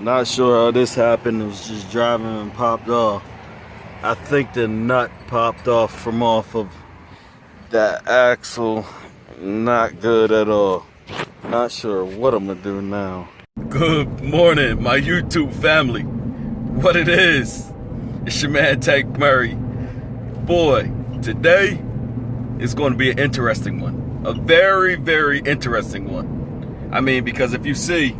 Not sure how this happened. It was just driving and popped off. I think the nut popped off from off of that axle. Not good at all. Not sure what I'm gonna do now. Good morning, my YouTube family. What it is, it's your man Tank Murray. Boy, today is going to be an interesting one. A very, very interesting one. I mean, because if you see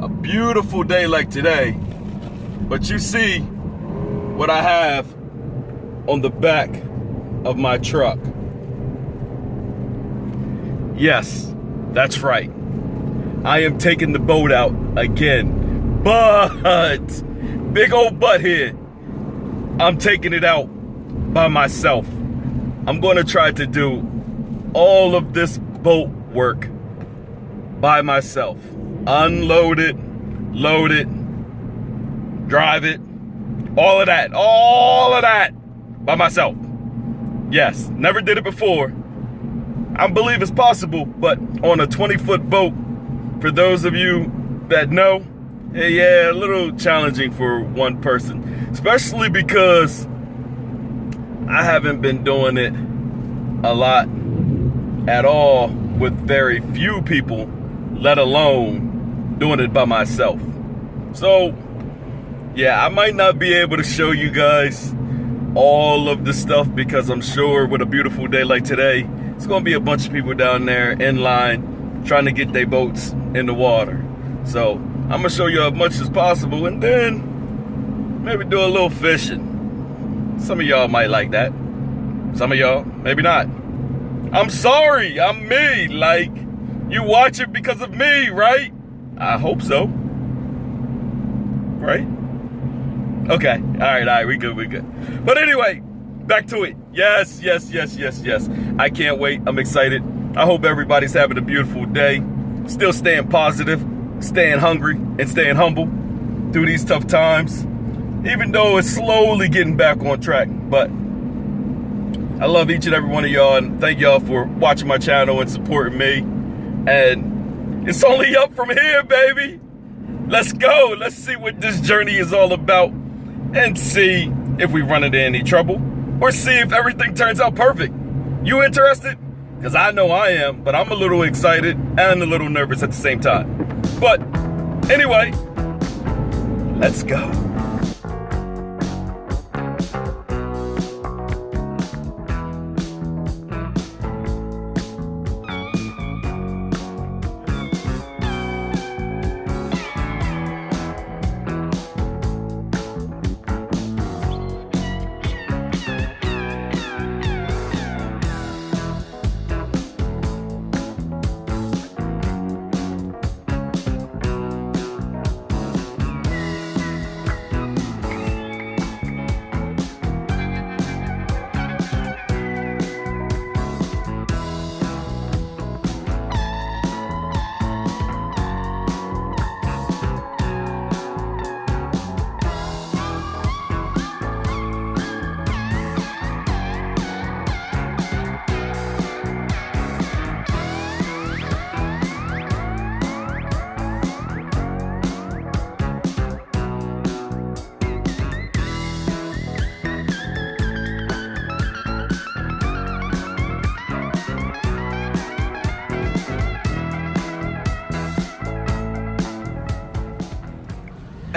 a beautiful day like today, but you see what I have on the back of my truck. Yes, that's right. I am taking the boat out again, but big old butt here. I'm taking it out by myself. I'm going to try to do all of this boat work by myself. Unload it, load it, drive it, all of that by myself. Yes, never did it before. I believe it's possible, but on a 20-foot boat, for those of you that know, yeah, a little challenging for one person, especially because I haven't been doing it a lot at all with very few people, let alone doing it by myself. So, yeah, I might not be able to show you guys all of the stuff because I'm sure with a beautiful day like today, it's gonna be a bunch of people down there in line trying to get their boats in the water. So I'm gonna show you as much as possible and then maybe do a little fishing. Some of y'all might like that. Some of y'all, maybe not. I'm sorry, I'm me. Like, you watch it because of me, right? I hope so. Right? Okay, all right, we good. But anyway, back to it. Yes. I can't wait, I'm excited. I hope everybody's having a beautiful day. Still staying positive, staying hungry, and staying humble through these tough times. Even though it's slowly getting back on track. But I love each and every one of y'all, and thank y'all for watching my channel and supporting me. And it's only up from here, baby. Let's go. Let's see what this journey is all about and see if we run into any trouble or see if everything turns out perfect. You interested? Because I know I am, but I'm a little excited and a little nervous at the same time. But anyway, let's go.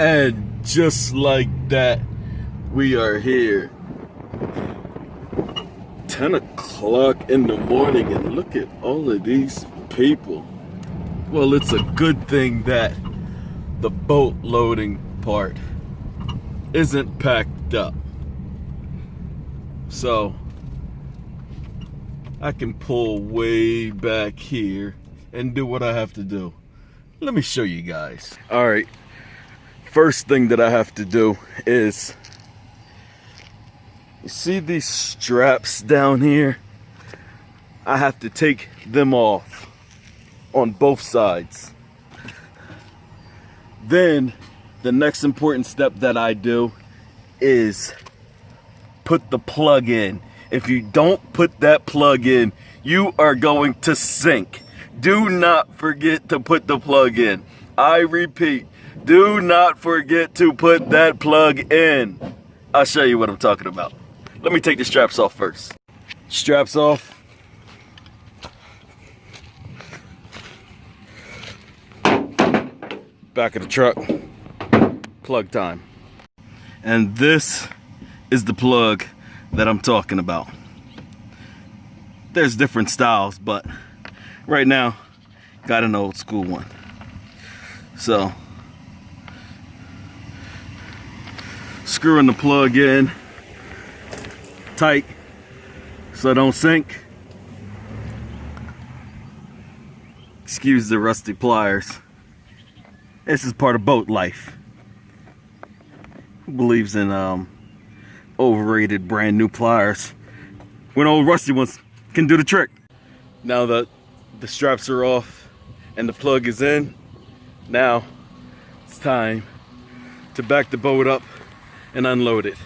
And just like that, we are here. 10 o'clock in the morning, and look at all of these people. Well, it's a good thing that the boat loading part isn't packed up. So I can pull way back here and do what I have to do. Let me show you guys. All right. First thing that I have to do is, you see these straps down here? I have to take them off on both sides. Then the next important step that I do is put the plug in. If you don't put that plug in, you are going to sink. Do not forget to put the plug in. I repeat, Do not forget to put that plug in. I'll show you what I'm talking about. Let me take the straps off first. Straps off. Back of the truck. Plug time. And this is the plug that I'm talking about. There's different styles, but right now, got an old school one. So, screwing the plug in tight so it don't sink. Excuse the rusty pliers. This is part of boat life. Who believes in overrated brand new pliers when old rusty ones can do the trick? Now that the straps are off and the plug is in, now it's time to back the boat up and unload it.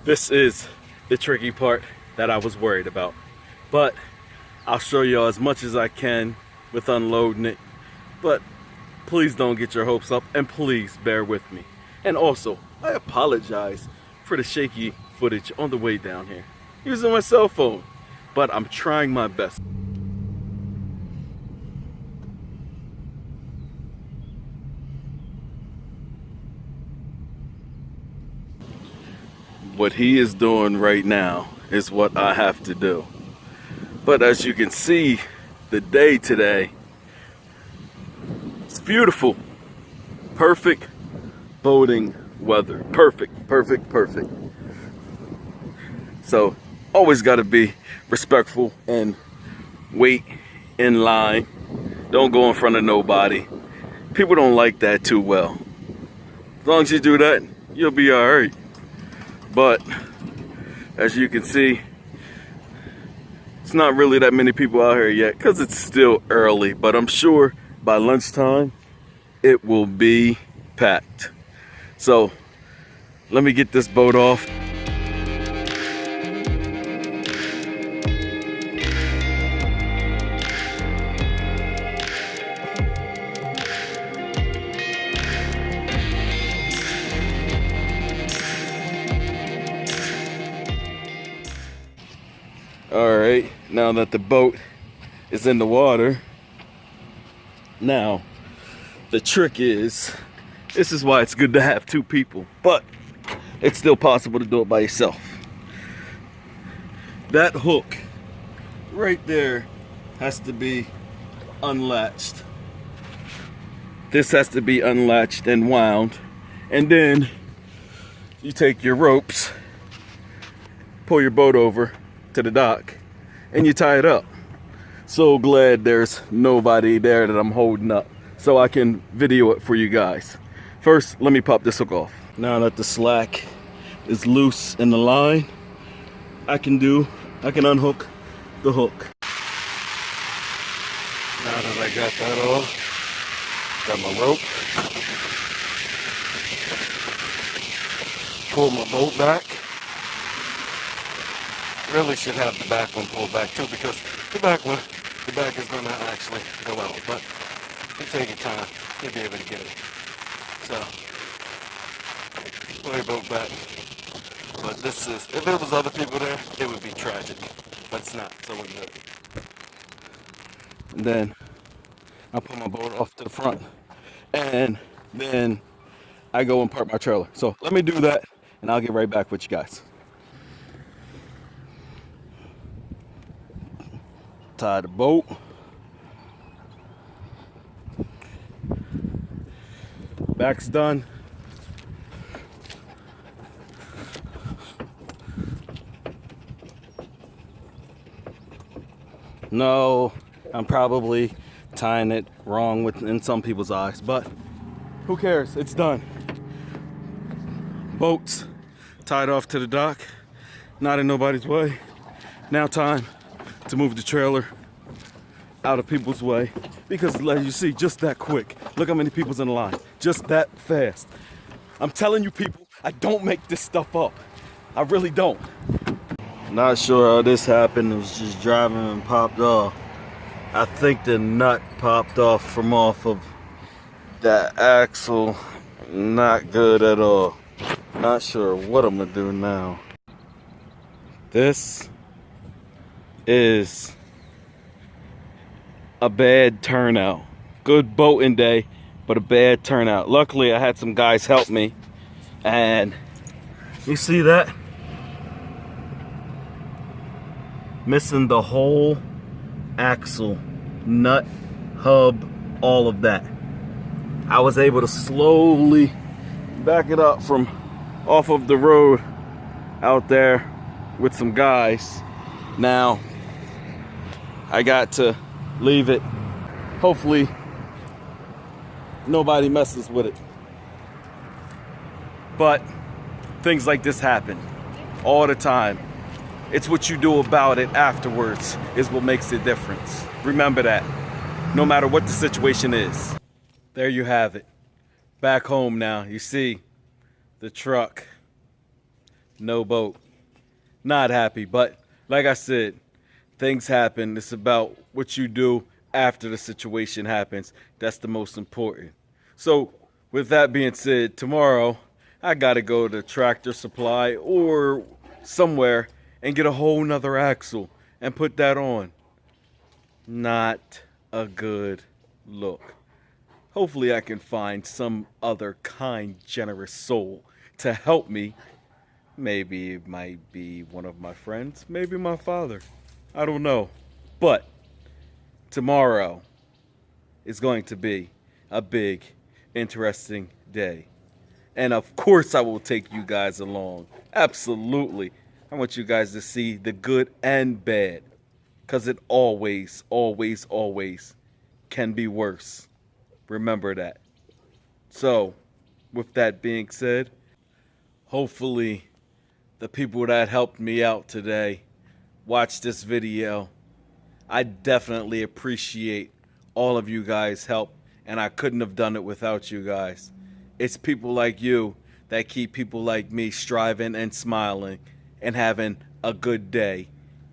This is the tricky part that I was worried about, but I'll show y'all as much as I can with unloading it. But please don't get your hopes up, and please bear with me. And also, I apologize for the shaky footage on the way down here using my cell phone, but I'm trying my best. What he is doing right now is what I have to do. But as you can see, the day today, it's beautiful. Perfect boating weather. Perfect, perfect, perfect. So, always got to be respectful and wait in line. Don't go in front of nobody. People don't like that too well. As long as you do that, you'll be all right. But as you can see, it's not really that many people out here yet because it's still early, but I'm sure by lunchtime it will be packed. So let me get this boat off. Alright, now that the boat is in the water, now the trick is, this is why it's good to have two people, but it's still possible to do it by yourself. That hook right there has to be unlatched. This has to be unlatched and wound, and then you take your ropes, pull your boat over to the dock, and you tie it up. So glad there's nobody there that I'm holding up so I can video it for you guys. First, let me pop this hook off. Now that the slack is loose in the line, I can unhook the hook. Now that I got that off, got my rope, pull my boat back. Really should have the back one pulled back too, because the back is going to actually go out, but you take your time, you'll be able to get it. So, pull your boat back. But this is, if there was other people there, it would be tragic, but it's not, so we're good. And then I pull my boat off to the front, and then I go and park my trailer. So let me do that, and I'll get right back with you guys. Tie the boat. Back's done. No, I'm probably tying it wrong in some people's eyes, but who cares? It's done. Boats tied off to the dock, not in nobody's way. Now time to move the trailer out of people's way, because as you see, just that quick. Look how many people's in the line, just that fast. I'm telling you people, I don't make this stuff up. I really don't. Not sure how this happened. It was just driving and popped off. I think the nut popped off from off of that axle Not good at all. Not sure what I'm gonna do now. This is a bad turnout. Good boating day, but a bad turnout. Luckily, I had some guys help me, and you see that? Missing the whole axle, nut, hub, all of that. I was able to slowly back it up from off of the road out there with some guys. Now I got to leave it. Hopefully nobody messes with it. But things like this happen all the time. It's what you do about it afterwards is what makes the difference. Remember that, no matter what the situation is. There you have it. Back home now. You see the truck, no boat. Not happy, but like I said, things happen. It's about what you do after the situation happens. That's the most important. So with that being said, tomorrow I gotta go to Tractor Supply or somewhere and get a whole nother axle and put that on. Not a good look. Hopefully I can find some other kind, generous soul to help me. Maybe it might be one of my friends, maybe my father. I don't know. But tomorrow is going to be a big, interesting day. And of course I will take you guys along. Absolutely. I want you guys to see the good and bad. Because it always, always, always can be worse. Remember that. So, with that being said, hopefully the people that helped me out today watch this video. I definitely appreciate all of you guys' help, and I couldn't have done it without you guys. It's people like you that keep people like me striving and smiling and having a good day,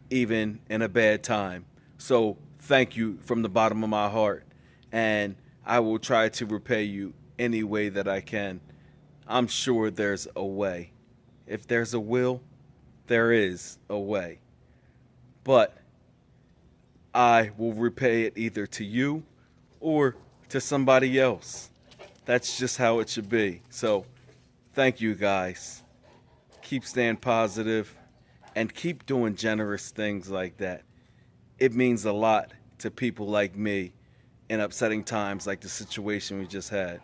even in a bad time. So thank you from the bottom of my heart, and I will try to repay you any way that I can. I'm sure there's a way. If there's a will, there is a way. But I will repay it either to you or to somebody else. That's just how it should be. So thank you guys. Keep staying positive and keep doing generous things like that. It means a lot to people like me in upsetting times like the situation we just had.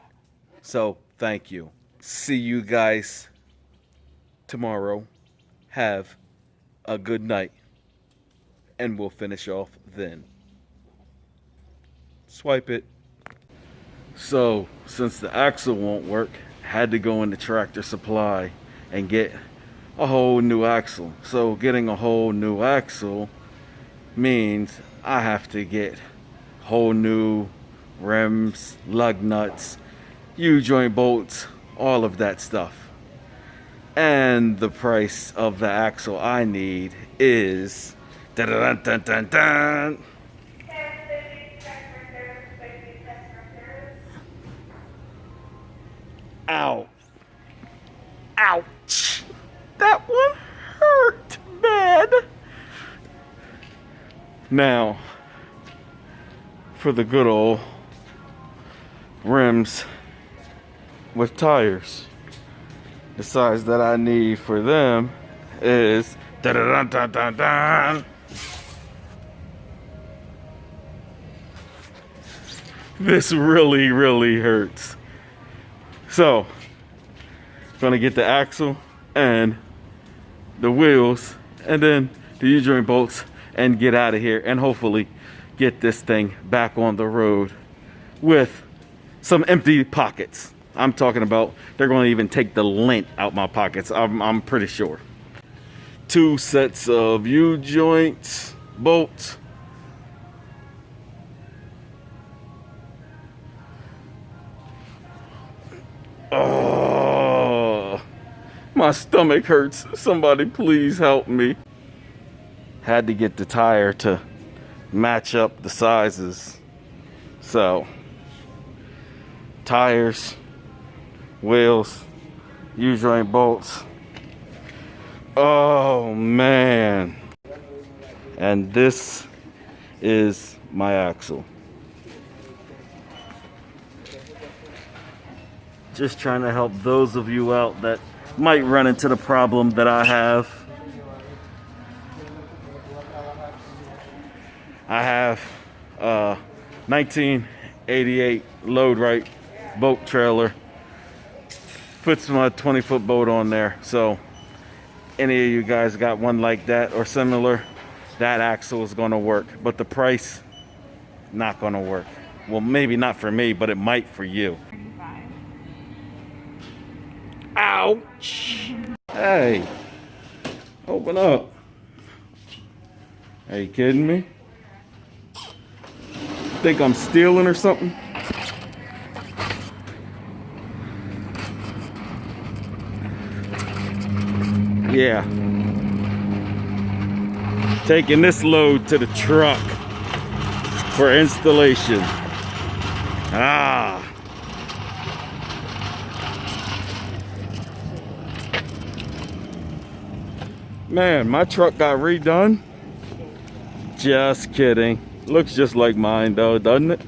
So thank you. See you guys tomorrow. Have a good night. And we'll finish off then. Swipe it. So, since the axle won't work, had to go into Tractor Supply and get a whole new axle. So, getting a whole new axle means I have to get whole new rims, lug nuts, U-joint bolts, all of that stuff. And the price of the axle I need is dun-dun-dun-dun-dun. Ow. Ouch. That one hurt bad. Now, for the good old rims with tires. The size that I need for them is dun-dun-dun-dun-dun. This really, really hurts. So, gonna get the axle and the wheels and then the U-joint bolts and get out of here and hopefully get this thing back on the road with some empty pockets. I'm talking about they're going to even take the lint out my pockets. I'm pretty sure. 2 sets of U-joints, bolts. Oh, my stomach hurts. Somebody please help me. Had to get the tire to match up the sizes. So, tires, wheels, U-joint bolts. Oh man. And this is my axle. Just trying to help those of you out that might run into the problem that I have. I have a 1988 load right boat trailer. Puts my 20-foot boat on there. So any of you guys got one like that or similar, that axle is going to work. But the price, not going to work. Well, maybe not for me, but it might for you. Ouch! Hey, open up. Are you kidding me? Think I'm stealing or something? Yeah. Taking this load to the truck for installation. Ah. Man, my truck got redone. Just kidding. Looks just like mine though, doesn't it?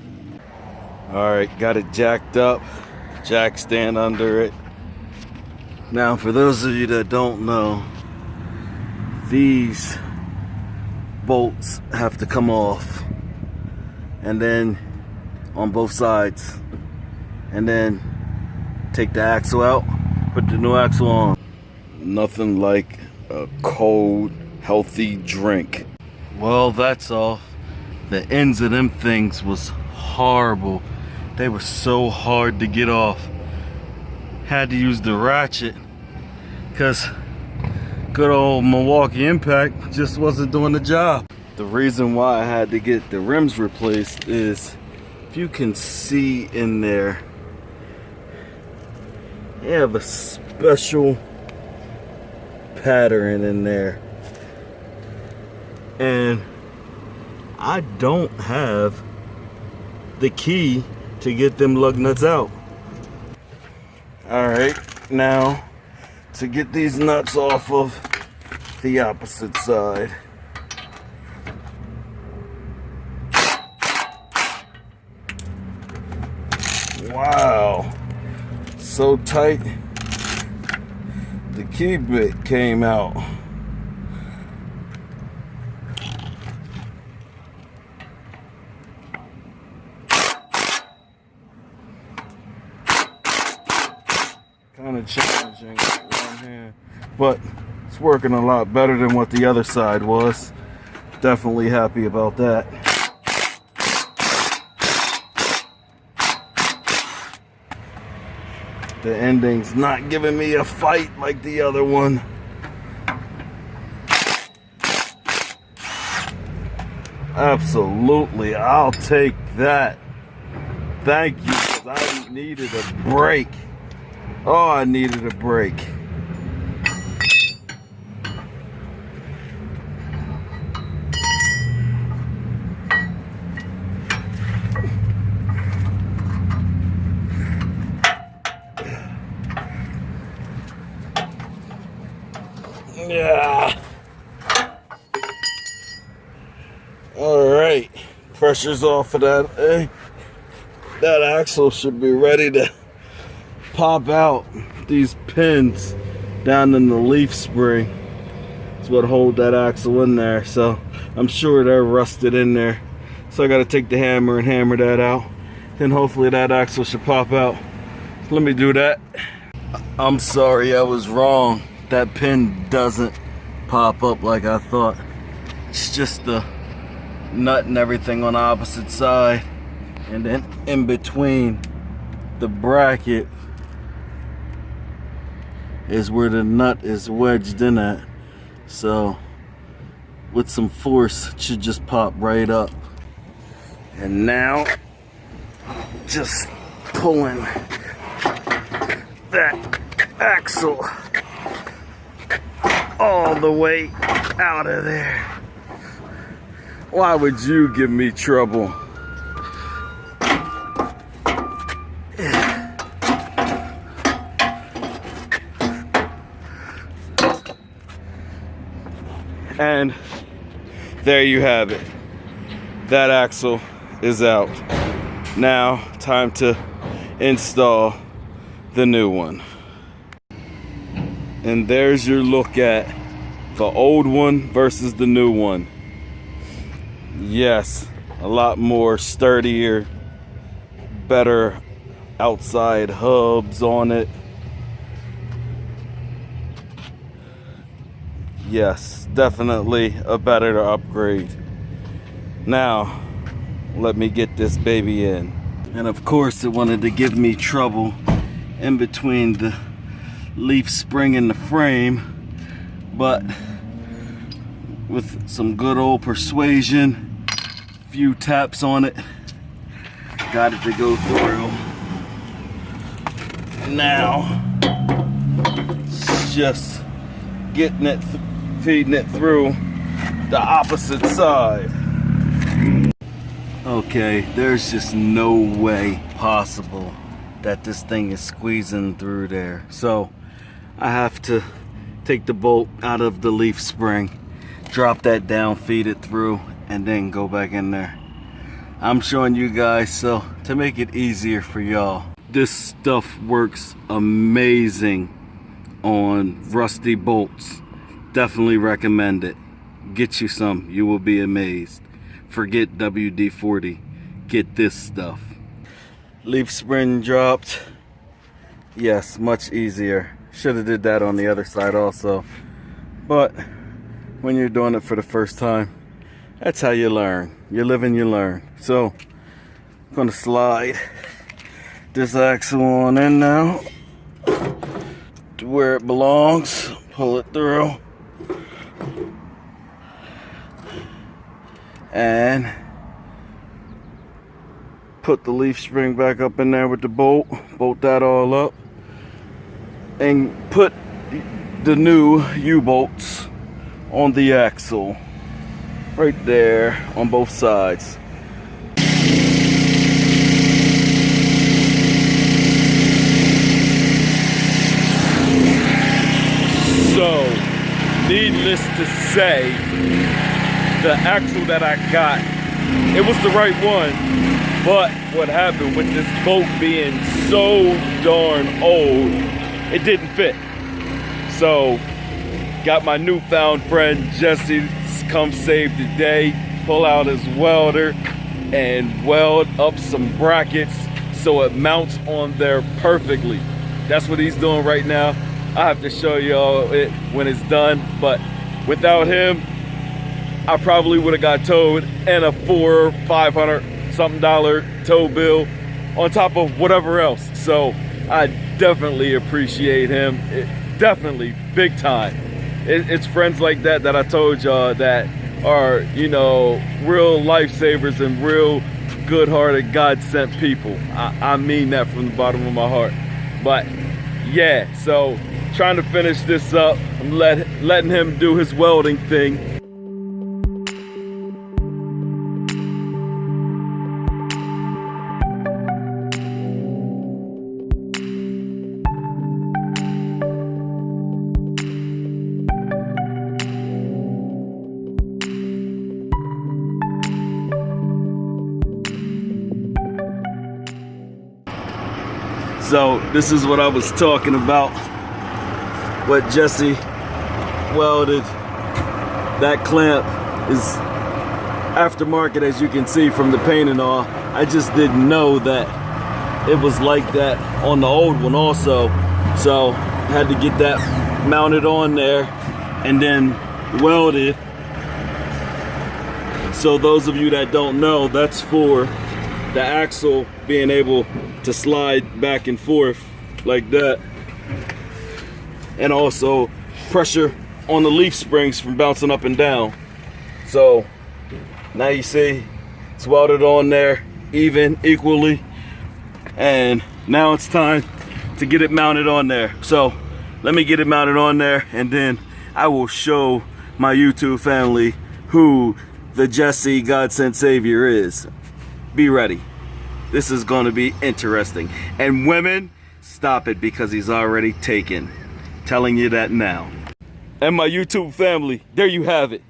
Alright, got it jacked up. Jack stand under it. Now, for those of you that don't know, these bolts have to come off. And then on both sides. And then take the axle out, put the new axle on. Nothing like a cold, healthy drink. Well, that's all. The ends of them things was horrible. They were so hard to get off. Had to use the ratchet because good old Milwaukee Impact just wasn't doing the job. The reason why I had to get the rims replaced is, if you can see in there, they have a special pattern in there, and I don't have the key to get them lug nuts out. All right, now to get these nuts off of the opposite side. Wow, so tight. The key bit came out. Kind of challenging with one hand, but it's working a lot better than what the other side was. Definitely happy about that. The ending's not giving me a fight like the other one. Absolutely, I'll take that. Thank you, because I needed a break. Oh, I needed a break. Yeah. All right, pressure's off of that. That axle should be ready to pop out. These pins down in the leaf spring is what hold that axle in there, so I'm sure they're rusted in there. So I got to take the hammer and hammer that out. Then hopefully that axle should pop out. Let me do that. I'm sorry, I was wrong. That pin doesn't pop up like I thought. It's just the nut and everything on the opposite side, and then in between the bracket is where the nut is wedged in at. So with some force it should just pop right up. And now just pulling that axle all the way out of there. Why would you give me trouble? And there you have it. That axle is out. Now, time to install the new one. And there's your look at the old one versus the new one. Yes, a lot more sturdier, better outside hubs on it. Yes, definitely a better upgrade. Now, let me get this baby in. And of course, it wanted to give me trouble in between the leaf spring and the frame, but with some good old persuasion, few taps on it, got it to go through. Now, it's just getting it, feeding it through the opposite side. Okay, there's just no way possible that this thing is squeezing through there. So I have to take the bolt out of the leaf spring, drop that down, feed it through, and then go back in there. I'm showing you guys so to make it easier for y'all. This stuff works amazing on rusty bolts. Definitely recommend it. Get you some, you will be amazed. Forget WD-40, get this stuff. Leaf spring dropped. Yes, much easier. Should have did that on the other side also. But when you're doing it for the first time, that's how you learn. You live and you learn. So I'm gonna slide this axle on in now to where it belongs. Pull it through. And put the leaf spring back up in there with the bolt. Bolt that all up. And put the new U-bolts on the axle. Right there on both sides. So, needless to say, the axle that I got, it was the right one, but what happened with this boat being so darn old, it didn't fit. So, got my newfound friend Jesse come save the day, pull out his welder and weld up some brackets so it mounts on there perfectly. That's what he's doing right now. I have to show y'all it when it's done, but without him, I probably would have got towed and a $400 or $500 something tow bill on top of whatever else. So I definitely appreciate him. Definitely big time. It's friends like that that I told y'all that are, you know, real lifesavers and real good-hearted, God-sent people. I mean that from the bottom of my heart. But yeah, so trying to finish this up. I'm letting him do his welding thing. So this is what I was talking about, what Jesse welded. That clamp is aftermarket, as you can see from the paint and all. I just didn't know that it was like that on the old one also. So I had to get that mounted on there and then welded. So those of you that don't know, that's for the axle being able to slide back and forth like that, and also pressure on the leaf springs from bouncing up and down. So now you see it's welded on there equally, and now it's time to get it mounted on there. So let me get it mounted on there, and then I will show my YouTube family who the Jesse God Sent Savior is. Be ready. This is going to be interesting. And women, stop it, because he's already taken. Telling you that now. and my YouTube family, there you have it.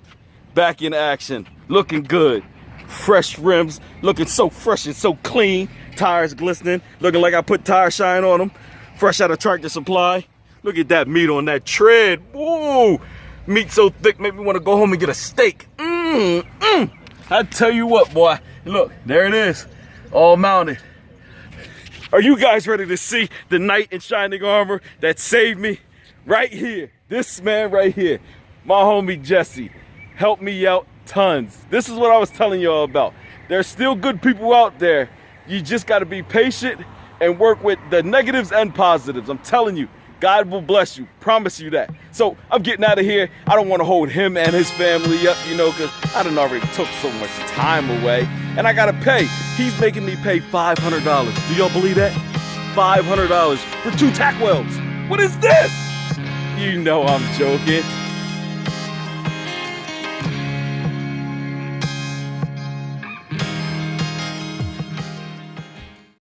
Back in action, looking good. Fresh rims, looking so fresh and so clean. Tires glistening, looking like I put tire shine on them. Fresh out of Tractor Supply. Look at that meat on that tread. Woo! Meat so thick, make me want to go home and get a steak. I tell you what, boy. Look, there it is, all mounted. Are you guys ready to see the knight in shining armor that saved me? Right here, this man right here, my homie Jesse, helped me out tons. This is what I was telling y'all about. There's still good people out there. You just gotta be patient and work with the negatives and positives. I'm telling you, God will bless you, promise you that. So I'm getting out of here. I don't wanna hold him and his family up, you know, cause I done already took so much time away and I gotta pay. He's making me pay $500. Do y'all believe that? $500 for 2 tack welds. What is this? You know I'm joking.